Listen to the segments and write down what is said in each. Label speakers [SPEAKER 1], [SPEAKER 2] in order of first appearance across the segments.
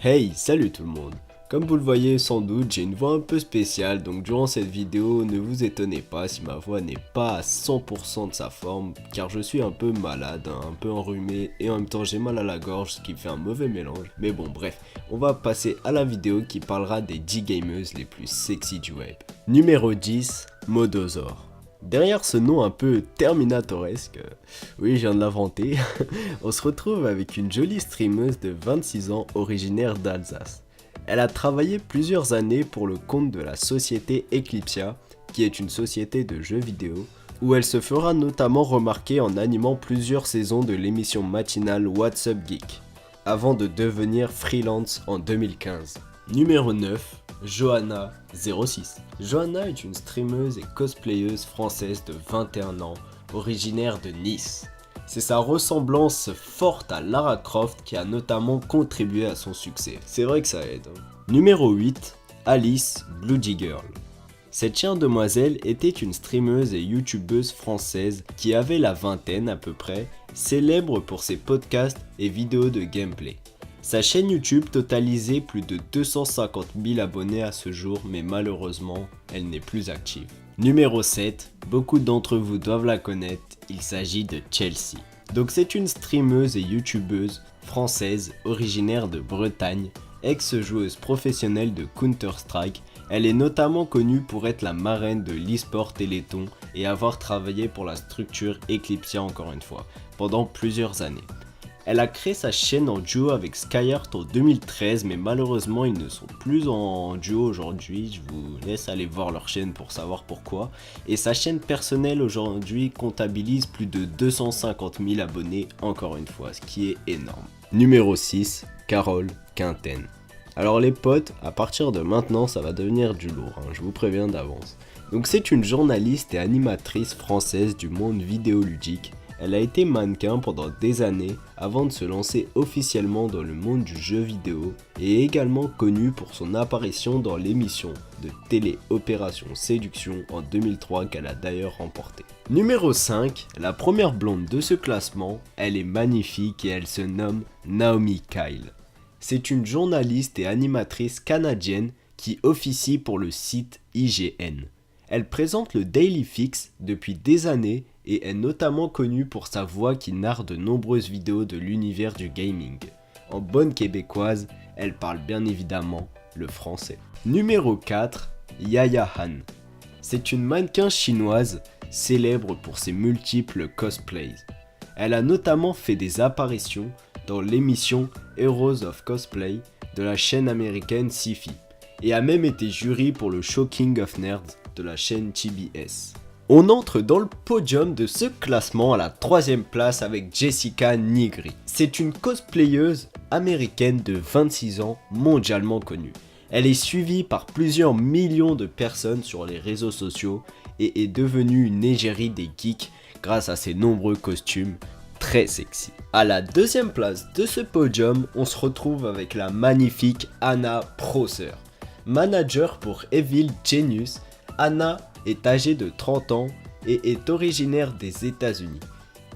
[SPEAKER 1] Hey, salut tout le monde. Comme vous le voyez sans doute, j'ai une voix un peu spéciale, donc durant cette vidéo, ne vous étonnez pas si ma voix n'est pas à 100% de sa forme, car je suis un peu malade, un peu enrhumé, et en même temps j'ai mal à la gorge, ce qui fait un mauvais mélange. Mais bon, bref, on va passer à la vidéo qui parlera des 10 gamers les plus sexy du web. Numéro 10, Modosaur. Derrière ce nom un peu terminatoresque, oui je viens de l'inventer, on se retrouve avec une jolie streameuse de 26 ans originaire d'Alsace. Elle a travaillé plusieurs années pour le compte de la société Eclipsia, qui est une société de jeux vidéo, où elle se fera notamment remarquer en animant plusieurs saisons de l'émission matinale What's Up Geek, avant de devenir freelance en 2015. Numéro 9, Johanna06. Johanna est une streameuse et cosplayeuse française de 21 ans, originaire de Nice. C'est sa ressemblance forte à Lara Croft qui a notamment contribué à son succès. C'est vrai que ça aide. Numéro 8, Alice Bloody Girl. Cette chère demoiselle était une streameuse et youtubeuse française qui avait la vingtaine à peu près, célèbre pour ses podcasts et vidéos de gameplay. Sa chaîne YouTube totalisait plus de 250 000 abonnés à ce jour, mais malheureusement, elle n'est plus active. Numéro 7, beaucoup d'entre vous doivent la connaître, il s'agit de Chelsea. Donc c'est une streameuse et youtubeuse française originaire de Bretagne, ex-joueuse professionnelle de Counter-Strike. Elle est notamment connue pour être la marraine de l'e-sport Téléthon et avoir travaillé pour la structure Eclipsia encore une fois, pendant plusieurs années. Elle a créé sa chaîne en duo avec Skyheart en 2013, mais malheureusement ils ne sont plus en duo aujourd'hui, je vous laisse aller voir leur chaîne pour savoir pourquoi. Et sa chaîne personnelle aujourd'hui comptabilise plus de 250 000 abonnés encore une fois, ce qui est énorme. Numéro 6, Carole Quinten. Alors les potes, à partir de maintenant ça va devenir du lourd, je vous préviens d'avance. Donc c'est une journaliste et animatrice française du monde vidéoludique. Elle a été mannequin pendant des années avant de se lancer officiellement dans le monde du jeu vidéo et est également connue pour son apparition dans l'émission de télé Opération Séduction en 2003 qu'elle a d'ailleurs remportée. Numéro 5, la première blonde de ce classement, elle est magnifique et elle se nomme Naomi Kyle. C'est une journaliste et animatrice canadienne qui officie pour le site IGN. Elle présente le Daily Fix depuis des années et est notamment connue pour sa voix qui narre de nombreuses vidéos de l'univers du gaming. En bonne québécoise, elle parle bien évidemment le français. Numéro 4, Yaya Han. C'est une mannequin chinoise célèbre pour ses multiples cosplays. Elle a notamment fait des apparitions dans l'émission Heroes of Cosplay de la chaîne américaine Syfy et a même été jury pour le show King of Nerds de la chaîne TBS. On entre dans le podium de ce classement à la 3ème place avec Jessica Nigri. C'est une cosplayeuse américaine de 26 ans mondialement connue. Elle est suivie par plusieurs millions de personnes sur les réseaux sociaux et est devenue une égérie des geeks grâce à ses nombreux costumes très sexy. À la 2ème place de ce podium, on se retrouve avec la magnifique Anna Prosser. Manager pour Evil Genius, Anna est âgée de 30 ans et est originaire des États-Unis.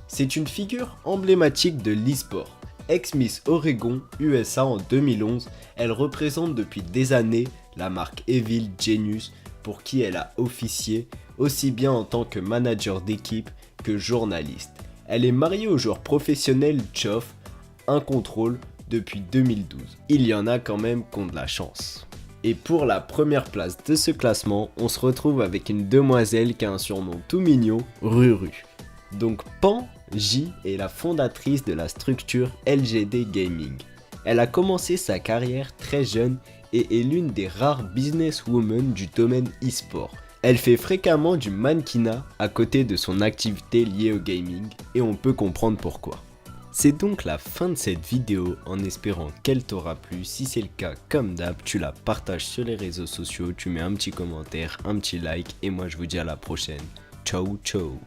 [SPEAKER 1] C'est une figure emblématique de l'e-sport. Ex-Miss Oregon USA en 2011, elle représente depuis des années la marque Evil Genius pour qui elle a officié aussi bien en tant que manager d'équipe que journaliste. Elle est mariée au joueur professionnel Choff, un contrôle depuis 2012. Il y en a quand même qui ont de la chance. Et pour la première place de ce classement, on se retrouve avec une demoiselle qui a un surnom tout mignon, Ruru. Donc Pan J est la fondatrice de la structure LGD Gaming. Elle a commencé sa carrière très jeune et est l'une des rares businesswomen du domaine e-sport. Elle fait fréquemment du mannequinat à côté de son activité liée au gaming et on peut comprendre pourquoi. C'est donc la fin de cette vidéo en espérant qu'elle t'aura plu. Si c'est le cas, comme d'hab, tu la partages sur les réseaux sociaux, tu mets un petit commentaire, un petit like et moi je vous dis à la prochaine. Ciao ciao.